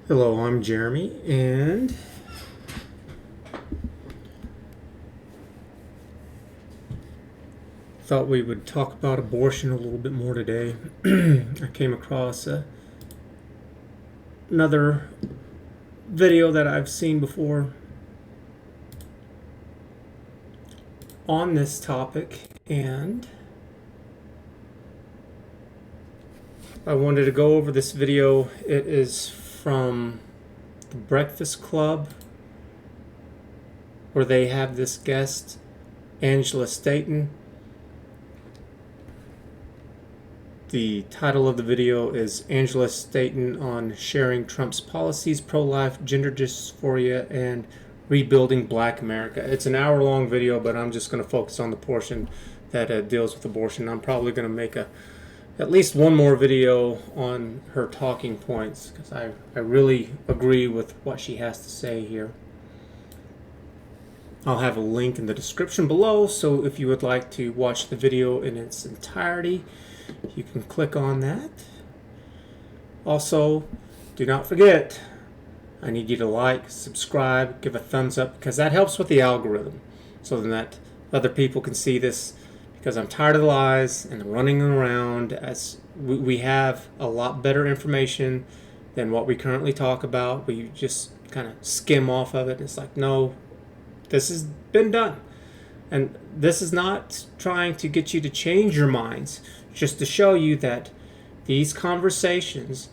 Hello, I'm Jeremy, and thought we would talk about abortion a little bit more today. I came across another video that I've seen before on this topic, and I wanted to go over this video. It is from the Breafast Club, where they have this guest, Stanton. The title of the video is Angela Stanton on sharing Trump's policies, pro-life, gender dysphoria, and rebuilding Black America. It's an hour-long video, but I'm just going to focus on the portion that deals with abortion. I'm probably going to make at least one more video on her talking points, because I really agree with what she has to say here. I'll have a link in the description below, so if you would like to watch the video in its entirety, you can click on that. Also, do not forget, I need you to like, subscribe, give a thumbs up, because that helps with the algorithm, so that other people can see this, because I'm tired of the lies and running around. As we have a lot better information than what we currently talk about. We just kind of skim off of it. It's like, no, this has been done. And this is not trying to get you to change your minds, just to show you that these conversations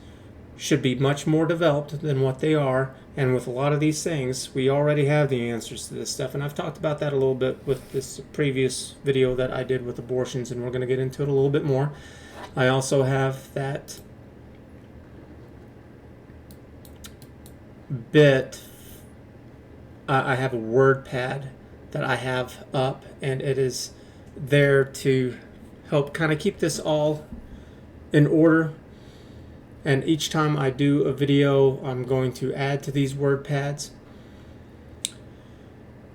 should be much more developed than what they are. And with a lot of these things, we already have the answers to this stuff. And I've talked about that a little bit with this previous video that I did with abortions, and we're going to get into it a little bit more. I also have that bit. I have a word pad that I have up, and it is there to help kind of keep this all in order. And each time I do a video, I'm going to add to these word pads.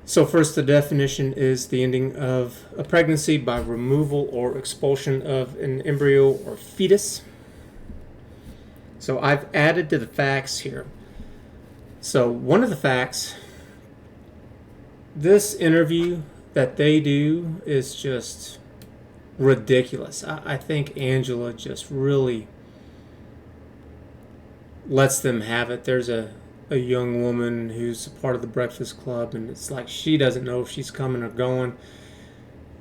So first, the definition is the ending of a pregnancy by removal or expulsion of an embryo or fetus. So I've added to the facts here. So one of the facts, this interview that they do is just ridiculous. I think Angela just really lets them have it. There's a young woman who's a part of the Breafast Club, and it's like she doesn't know if she's coming or going.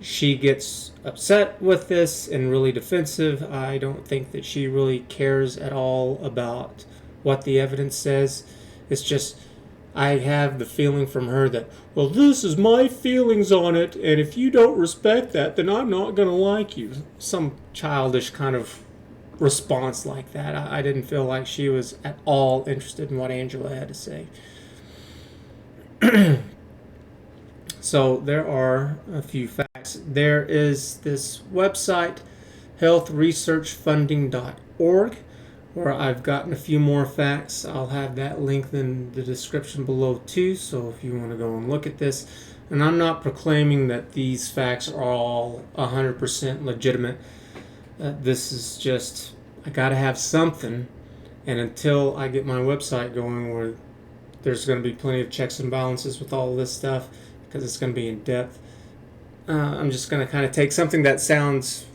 She gets upset with this and really defensive. I don't think that she really cares at all about what the evidence says. It's just, I have the feeling from her that, well, this is my feelings on it, and if you don't respect that, then I'm not going to like you. Some childish kind of response like that. I didn't feel like she was at all interested in what Angela had to say. So there are a few facts. There is this website, healthresearchfunding.org, where I've gotten a few more facts. I'll have that linked in the description below too, so if you want to go and look at this. And I'm not proclaiming that these facts are all 100% legitimate. This is just, I gotta have something, and until I get my website going where there's going to be plenty of checks and balances with all this stuff, because it's going to be in depth, I'm just going to kind of take something that sounds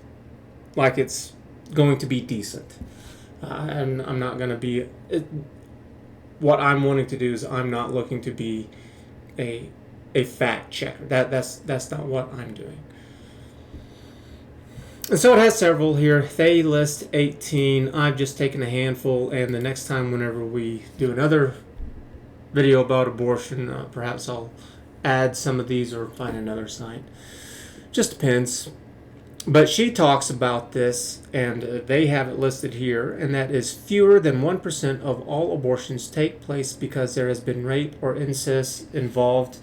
like it's going to be decent. And I'm not going to be, what I'm wanting to do is, I'm not looking to be a fact checker. That's not what I'm doing. And so it has several here. They list 18. I've just taken a handful, and the next time whenever we do another video about abortion, perhaps I'll add some of these or find another site. Just depends. But she talks about this, and they have it listed here, and that is fewer than 1% of all abortions take place because there has been rape or incest involved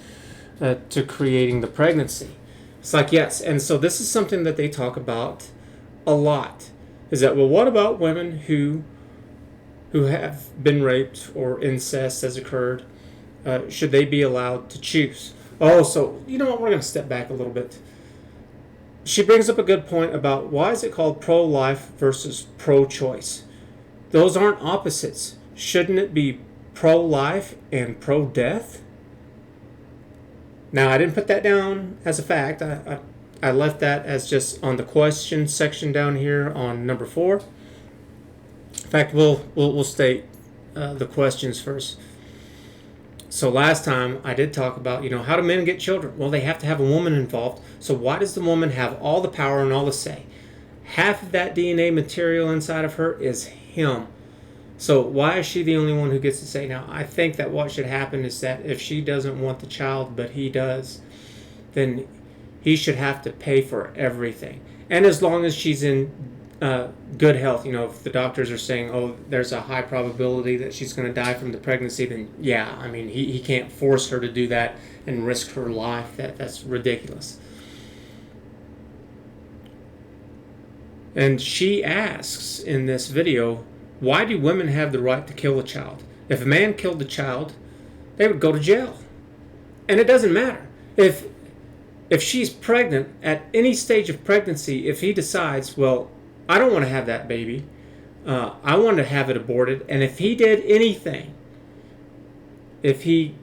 to creating the pregnancy. It's like, yes, and so this is something that they talk about a lot, is that, well, what about women who have been raped or incest has occurred? Should they be allowed to choose? Oh, so, you know what, we're going to step back a little bit. She brings up a good point about why is it called pro-life versus pro-choice? Those aren't opposites. Shouldn't it be pro-life and pro-death. Now, I didn't put that down as a fact. I left that as just on the question section down here on number 4. In fact, we'll state the questions first. So last time I did talk about, how do men get children? Well, they have to have a woman involved. So why does the woman have all the power and all the say? Half of that DNA material inside of her is him. So why is she the only one who gets to say? Now, I think that what should happen is that if she doesn't want the child, but he does, then he should have to pay for everything. And as long as she's in good health, if the doctors are saying, oh, there's a high probability that she's going to die from the pregnancy, then yeah, I mean, he can't force her to do that and risk her life. That's ridiculous. And she asks in this video, why do women have the right to kill a child? If a man killed the child, they would go to jail. And it doesn't matter. If she's pregnant at any stage of pregnancy, if he decides, well, I don't want to have that baby, I want to have it aborted, and if he did anything, if he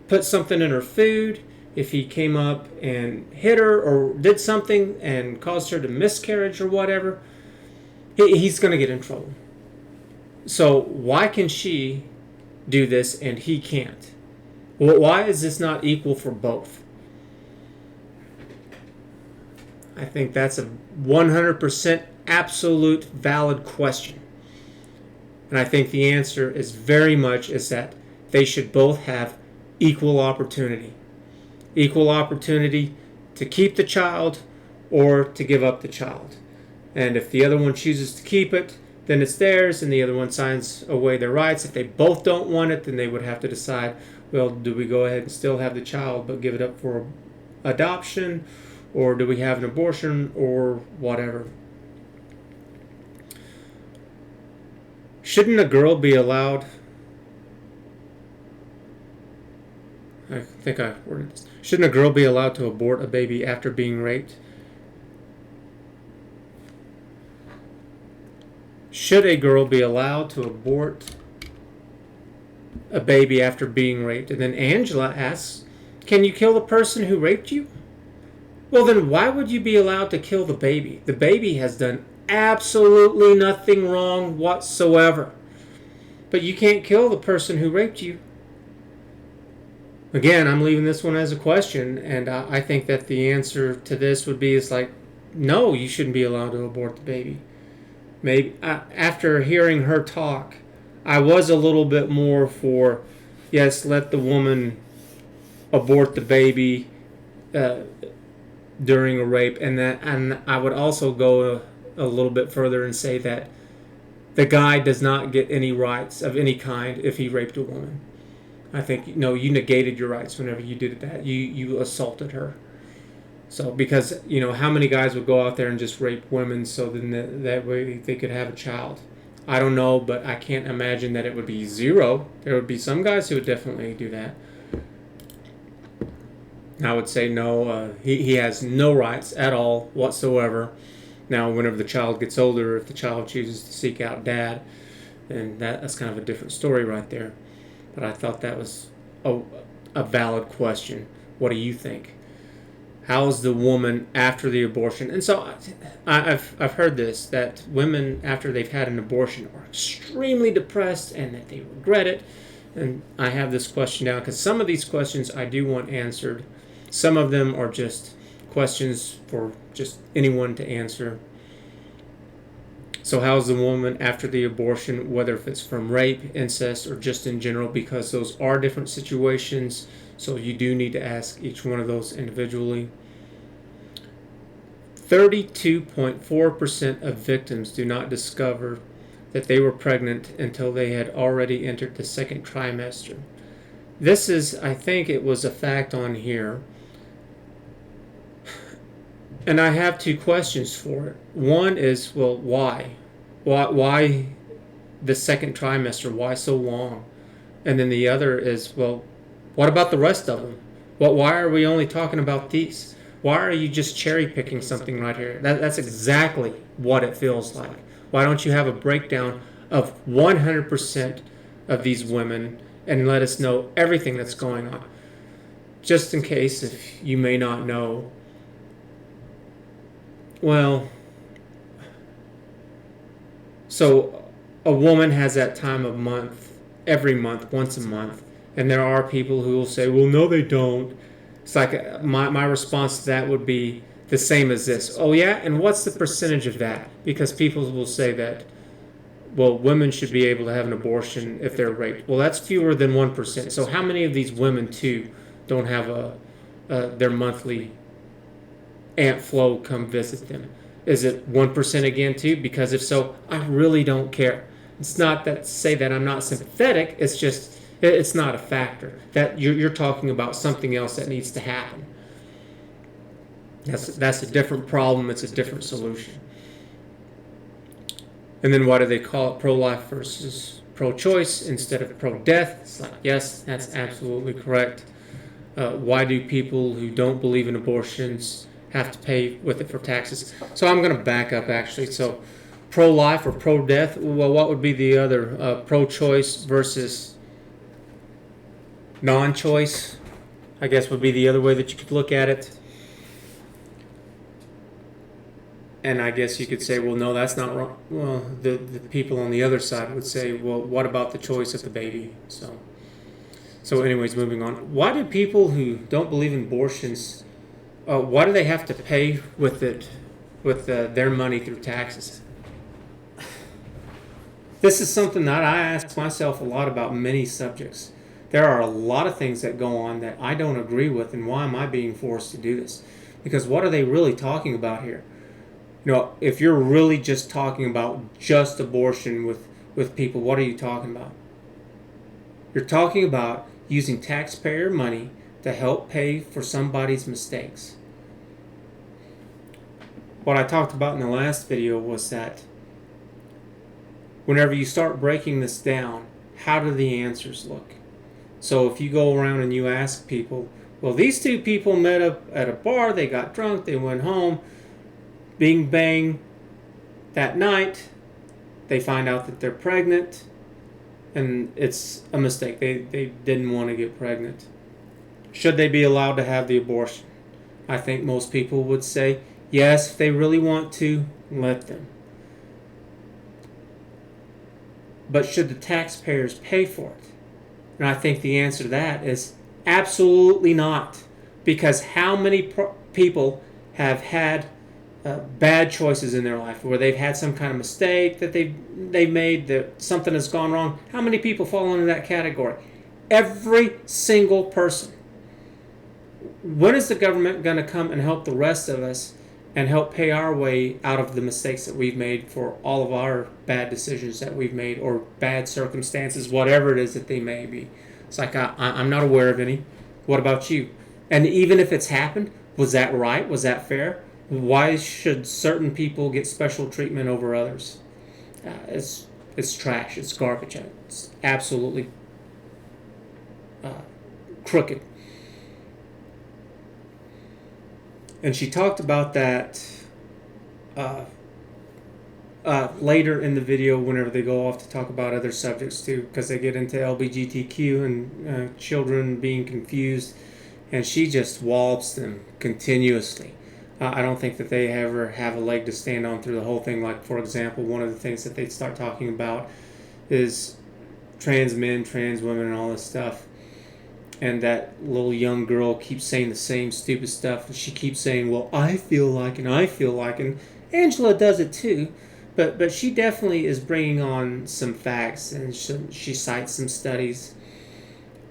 put something in her food, if he came up and hit her or did something and caused her to miscarriage or whatever, he's going to get in trouble. So why can she do this and he can't? Well, why is this not equal for both? I think that's a 100% absolute valid question. And I think the answer is very much is that they should both have equal opportunity. Equal opportunity to keep the child or to give up the child. And if the other one chooses to keep it, then it's theirs, and the other one signs away their rights. If they both don't want it, then they would have to decide, well, do we go ahead and still have the child but give it up for adoption, or do we have an abortion, or whatever. Shouldn't a girl be allowed... I think I worded this. Shouldn't a girl be allowed to abort a baby after being raped? Should a girl be allowed to abort a baby after being raped? And then Angela asks, can you kill the person who raped you? Well, then why would you be allowed to kill the baby? The baby has done absolutely nothing wrong whatsoever. But you can't kill the person who raped you. Again, I'm leaving this one as a question, and I think that the answer to this would be no, you shouldn't be allowed to abort the baby. Maybe after hearing her talk, I was a little bit more for, yes, let the woman abort the baby during a rape, and I would also go a little bit further and say that the guy does not get any rights of any kind if he raped a woman. I think, you negated your rights whenever you did that. You assaulted her. So, because, how many guys would go out there and just rape women so then that way they could have a child? I don't know, but I can't imagine that it would be zero. There would be some guys who would definitely do that. I would say no, he has no rights at all whatsoever. Now, whenever the child gets older, if the child chooses to seek out dad, then that's kind of a different story right there. But I thought that was a valid question. What do you think? How's the woman after the abortion? And so I've heard this, that women after they've had an abortion are extremely depressed and that they regret it. And I have this question down because some of these questions I do want answered. Some of them are just questions for just anyone to answer. So how's the woman after the abortion, whether if it's from rape, incest, or just in general, because those are different situations, so you do need to ask each one of those individually. 32.4% of victims do not discover that they were pregnant until they had already entered the second trimester. This is, I think it was a fact on here. And I have two questions for it. One is, well, why? Why the second trimester? Why so long? And then the other is, well, what about the rest of them? Why are we only talking about these? Why are you just cherry picking something right here? That's exactly what it feels like. Why don't you have a breakdown of 100% of these women and let us know everything that's going on. Just in case, if you may not know, well, so a woman has that time of month, every month, once a month. And there are people who will say, well, no, they don't. It's like my response to that would be the same as this. Oh, yeah? And what's the percentage of that? Because people will say that, well, women should be able to have an abortion if they're raped. Well, that's fewer than 1%. So how many of these women, too, don't have their monthly Aunt Flo come visit them? Is it 1% again, too? Because if so, I really don't care. It's not that to say that I'm not sympathetic. It's just, it's not a factor. That you're talking about something else that needs to happen. That's a different problem. It's a different solution. And then why do they call it pro-life versus pro-choice instead of pro-death? It's like, yes, that's absolutely correct. Why do people who don't believe in abortions have to pay with it for taxes? So I'm going to back up, actually. So pro-life or pro-death, well, what would be the other? Pro-choice versus non-choice, I guess, would be the other way that you could look at it. And I guess you could say, well, no, that's not wrong. Well, the people on the other side would say, well, what about the choice of the baby? So anyways, moving on. Why do people who don't believe in abortions, why do they have to pay with it, with their money through taxes? This is something that I ask myself a lot about many subjects. There are a lot of things that go on that I don't agree with, and why am I being forced to do this? Because what are they really talking about here? You know, if you're really just talking about just abortion with people, what are you talking about? You're talking about using taxpayer money to help pay for somebody's mistakes. What I talked about in the last video was that whenever you start breaking this down, how do the answers look? So if you go around and you ask people, well, these two people met up at a bar, they got drunk, they went home, bing bang, that night they find out that they're pregnant, and it's a mistake. They didn't want to get pregnant. Should they be allowed to have the abortion? I think most people would say, yes, if they really want to, let them. But should the taxpayers pay for it? And I think the answer to that is absolutely not. Because how many people have had bad choices in their life where they've had some kind of mistake that they've made, that something has gone wrong? How many people fall into that category? Every single person. When is the government going to come and help the rest of us and help pay our way out of the mistakes that we've made for all of our bad decisions that we've made, or bad circumstances, whatever it is that they may be? It's like, I'm not aware of any. What about you? And even if it's happened, was that right? Was that fair? Why should certain people get special treatment over others? It's trash. It's garbage. It's absolutely crooked. And she talked about that later in the video whenever they go off to talk about other subjects too, because they get into LGBTQ and children being confused, and she just wallops them continuously. I don't think that they ever have a leg to stand on through the whole thing. Like, for example, one of the things that they start talking about is trans men, trans women, and all this stuff. And that little young girl keeps saying the same stupid stuff. And she keeps saying, well, I feel like, and I feel like. And Angela does it too. But she definitely is bringing on some facts. And she cites some studies.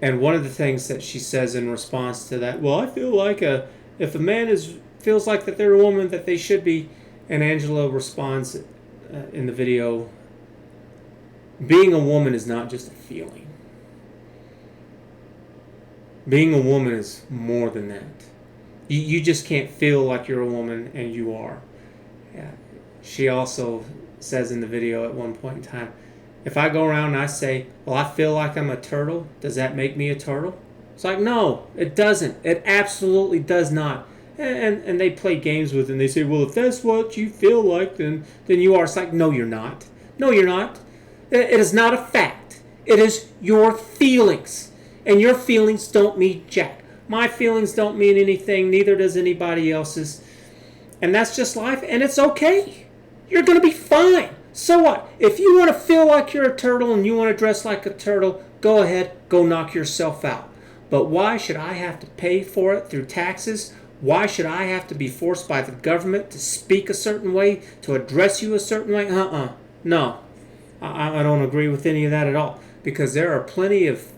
And one of the things that she says in response to that, well, I feel like if a man feels like that they're a woman, that they should be. And Angela responds in the video, being a woman is not just a feeling. Being a woman is more than that. You just can't feel like you're a woman, and you are. Yeah. She also says in the video at one point in time, if I go around and I say, well, I feel like I'm a turtle, does that make me a turtle? It's like, no, it doesn't. It absolutely does not. And they play games with it, and they say, well, if that's what you feel like, then you are. It's like, no, you're not. No, you're not. It is not a fact. It is your feelings. And your feelings don't mean jack. My feelings don't mean anything, neither does anybody else's. And that's just life, and it's okay. You're going to be fine. So what? If you want to feel like you're a turtle and you want to dress like a turtle, go ahead, go knock yourself out. But why should I have to pay for it through taxes? Why should I have to be forced by the government to speak a certain way, to address you a certain way? No. I don't agree with any of that at all. Because there are plenty of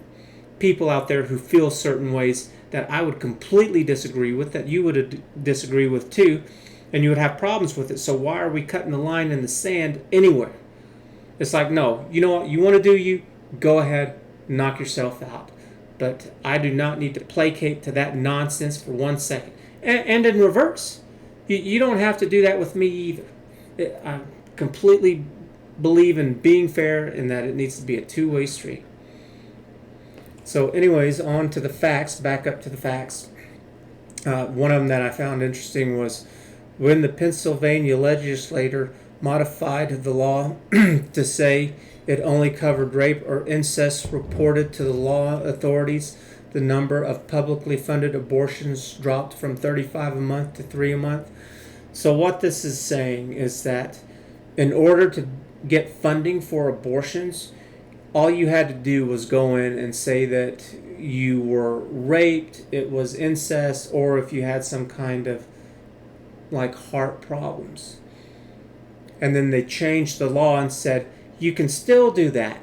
people out there who feel certain ways that I would completely disagree with, that you would disagree with too, and you would have problems with it. So why are we cutting the line in the sand anywhere? It's like, no, you know what, you want to do you, go ahead, knock yourself out. But I do not need to placate to that nonsense for 1 second. And in reverse, you don't have to do that with me either. I completely believe in being fair and that it needs to be a two-way street. So anyways, on to the facts, back up to the facts. One of them that I found interesting was when the Pennsylvania legislature modified the law to say it only covered rape or incest reported to the law authorities, the number of publicly funded abortions dropped from 35 a month to 3 a month. So what this is saying is that in order to get funding for abortions, all you had to do was go in and say that you were raped, it was incest, or if you had some kind of like heart problems. And then they changed the law and said you can still do that,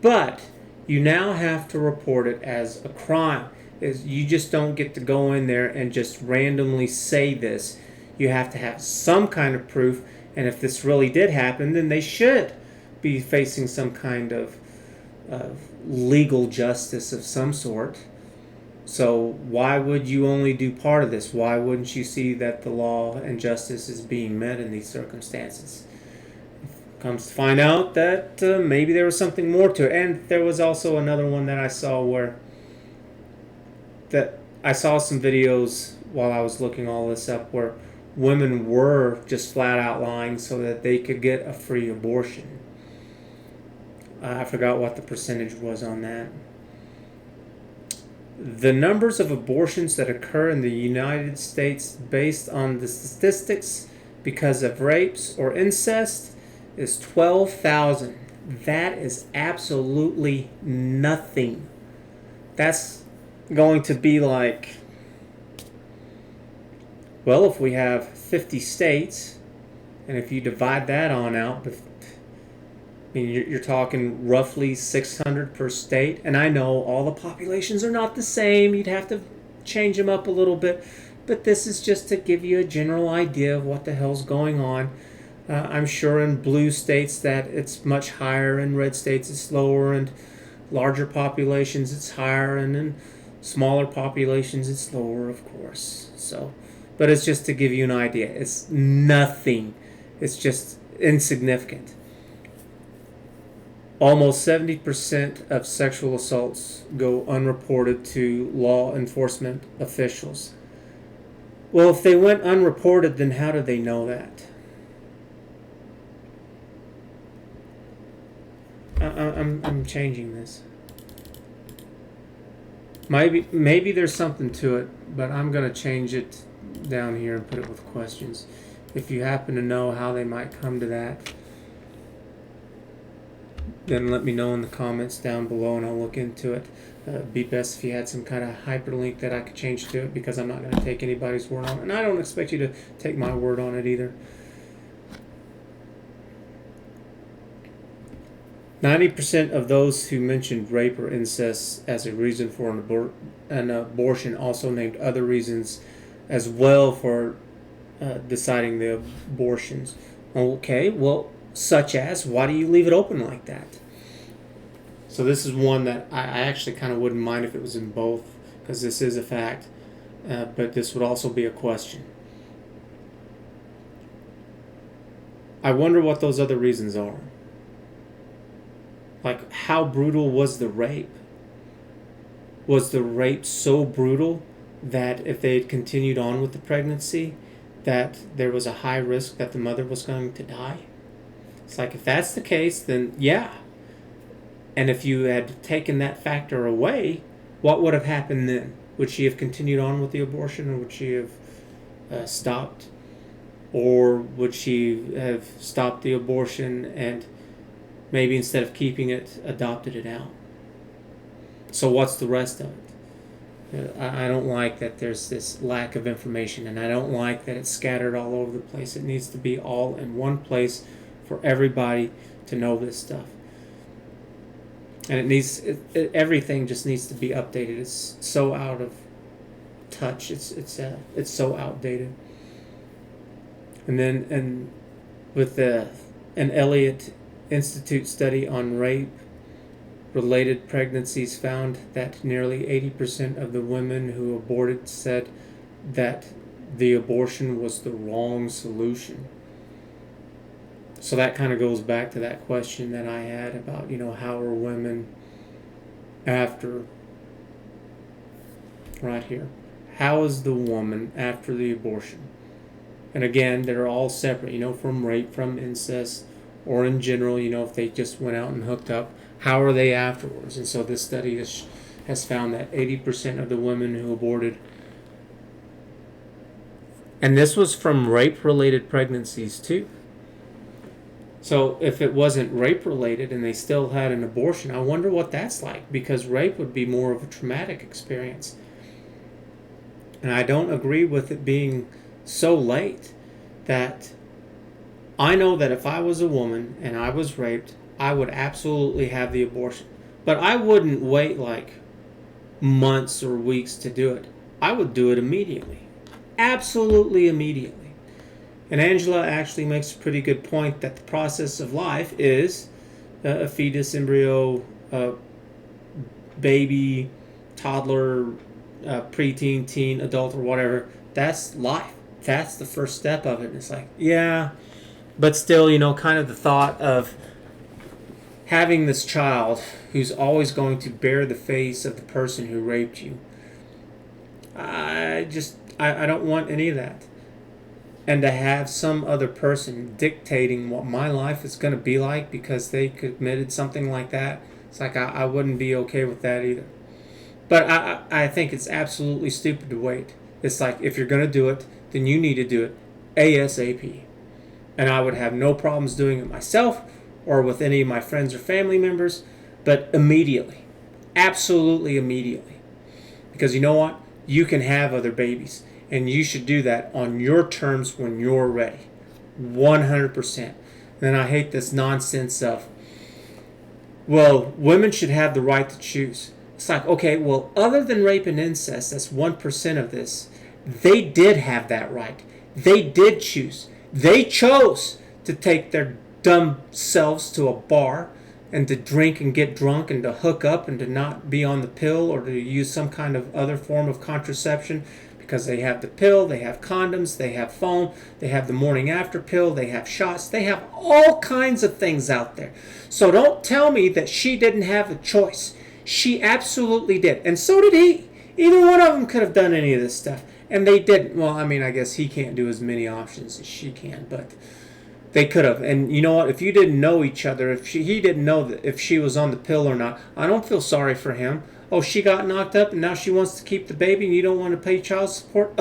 but you now have to report it as a crime. You just don't get to go in there and just randomly say this. You have to have some kind of proof, and if this really did happen, then they should be facing some kind of legal justice of some sort. So why would you only do part of this? Why wouldn't you see that the law and justice is being met in these circumstances? Comes to find out that maybe there was something more to it. And there was also another one that I saw where that I saw some videos while I was looking all this up where women were just flat out lying so that they could get a free abortion. I forgot what the percentage was on that. The numbers of abortions that occur in the United States based on the statistics because of rapes or incest is 12,000. That is absolutely nothing. That's going to be like, well, if we have 50 states, and if you divide that on out, I mean, you're talking roughly 600 per state. And I know all the populations are not the same. You'd have to change them up a little bit. But this is just to give you a general idea of what the hell's going on. I'm sure in blue states that it's much higher. In red states it's lower. And larger populations it's higher. And in smaller populations it's lower, of course. So, but it's just to give you an idea. It's nothing. It's just insignificant. Almost 70% of sexual assaults go unreported to law enforcement officials. Well, if they went unreported, then how do they know that? I'm changing this. Maybe there's something to it, but I'm going to change it down here and put it with questions. If you happen to know how they might come to that, then let me know in the comments down below and I'll look into it. Be best if you had some kind of hyperlink that I could change to it, because I'm not going to take anybody's word on it. And I don't expect you to take my word on it either. 90% of those who mentioned rape or incest as a reason for an abortion also named other reasons as well for deciding the abortions. Okay, well, such as, why do you leave it open like that? So this is one that I actually kind of wouldn't mind if it was in both, because this is a fact, but this would also be a question. I wonder what those other reasons are. Like, how brutal was the rape? Was the rape so brutal that if they had continued on with the pregnancy, that there was a high risk that the mother was going to die? It's like, if that's the case, then yeah. And if you had taken that factor away, what would have happened then? Would she have continued on with the abortion, or would she have stopped? Or would she have stopped the abortion and maybe instead of keeping it, adopted it out? So what's the rest of it? I don't like that there's this lack of information, and I don't like that it's scattered all over the place. It needs to be all in one place for everybody to know this stuff. And everything just needs to be updated. It's so out of touch. It's so outdated. And with an Elliott Institute study on rape-related pregnancies found that nearly 80% of the women who aborted said that the abortion was the wrong solution. So that kind of goes back to that question that I had about, how are women after, right here, how is the woman after the abortion? And again, they're all separate, from rape, from incest, or in general, if they just went out and hooked up, how are they afterwards? And so this study has found that 80% of the women who aborted, and this was from rape-related pregnancies too. So if it wasn't rape-related and they still had an abortion, I wonder what that's like, because rape would be more of a traumatic experience. And I don't agree with it being so late. That I know that if I was a woman and I was raped, I would absolutely have the abortion. But I wouldn't wait like months or weeks to do it. I would do it immediately. Absolutely immediately. And Angela actually makes a pretty good point that the process of life is a fetus, embryo, baby, toddler, preteen, teen, adult, or whatever. That's life. That's the first step of it. And it's like, yeah, but still, kind of the thought of having this child who's always going to bear the face of the person who raped you. I don't want any of that. And to have some other person dictating what my life is going to be like because they committed something like that, it's like I wouldn't be okay with that either. But I think it's absolutely stupid to wait. It's like, if you're going to do it, then you need to do it ASAP. And I would have no problems doing it myself or with any of my friends or family members, but immediately. Absolutely immediately. Because you know what? You can have other babies. And you should do that on your terms when you're ready. 100%. And I hate this nonsense of, well, women should have the right to choose. It's like, okay, well, other than rape and incest, that's 1% of this. They did have that right. They did choose. They chose to take their dumb selves to a bar and to drink and get drunk and to hook up and to not be on the pill or to use some kind of other form of contraception. Because they have the pill, they have condoms, they have foam, they have the morning after pill, they have shots, they have all kinds of things out there. So don't tell me that she didn't have a choice. She absolutely did. And so did he. Either one of them could have done any of this stuff. And they didn't. Well, I mean, I guess he can't do as many options as she can, but they could have. And you know what? If you didn't know each other, he didn't know that if she was on the pill or not, I don't feel sorry for him. Oh, she got knocked up and now she wants to keep the baby and you don't want to pay child support?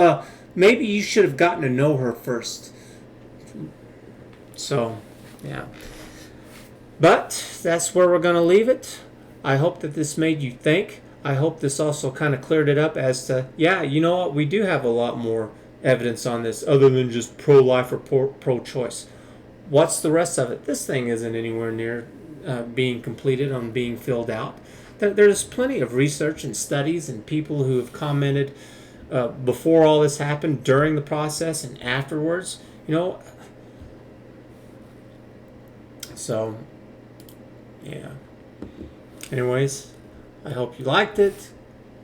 Maybe you should have gotten to know her first. So, yeah. But that's where we're going to leave it. I hope that this made you think. I hope this also kind of cleared it up as to, yeah, you know what? We do have a lot more evidence on this other than just pro-life or pro-choice. What's the rest of it? This thing isn't anywhere near being completed on being filled out. There's plenty of research and studies and people who have commented before all this happened, during the process, and afterwards. So, yeah. Anyways, I hope you liked it.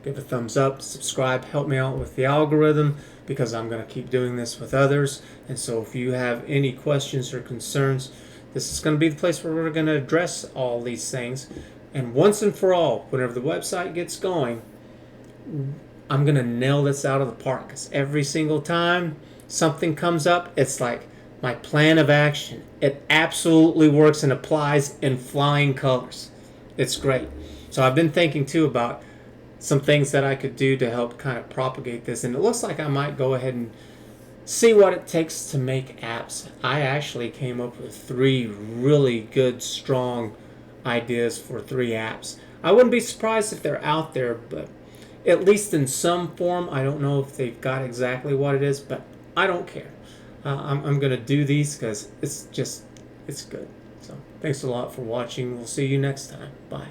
Give a thumbs up, subscribe, help me out with the algorithm because I'm going to keep doing this with others. And so if you have any questions or concerns, this is going to be the place where we're going to address all these things. And once and for all, whenever the website gets going, I'm going to nail this out of the park. Because every single time something comes up, it's like my plan of action. It absolutely works and applies in flying colors. it's great. So I've been thinking too about some things that I could do to help kind of propagate this, and it looks like I might go ahead and see what it takes to make apps. I actually came up with 3 really good, strong ideas for 3 apps. I wouldn't be surprised if they're out there, but at least in some form. I don't know if they've got exactly what it is, but I don't care. I'm going to do these because it's good. So thanks a lot for watching. We'll see you next time. Bye.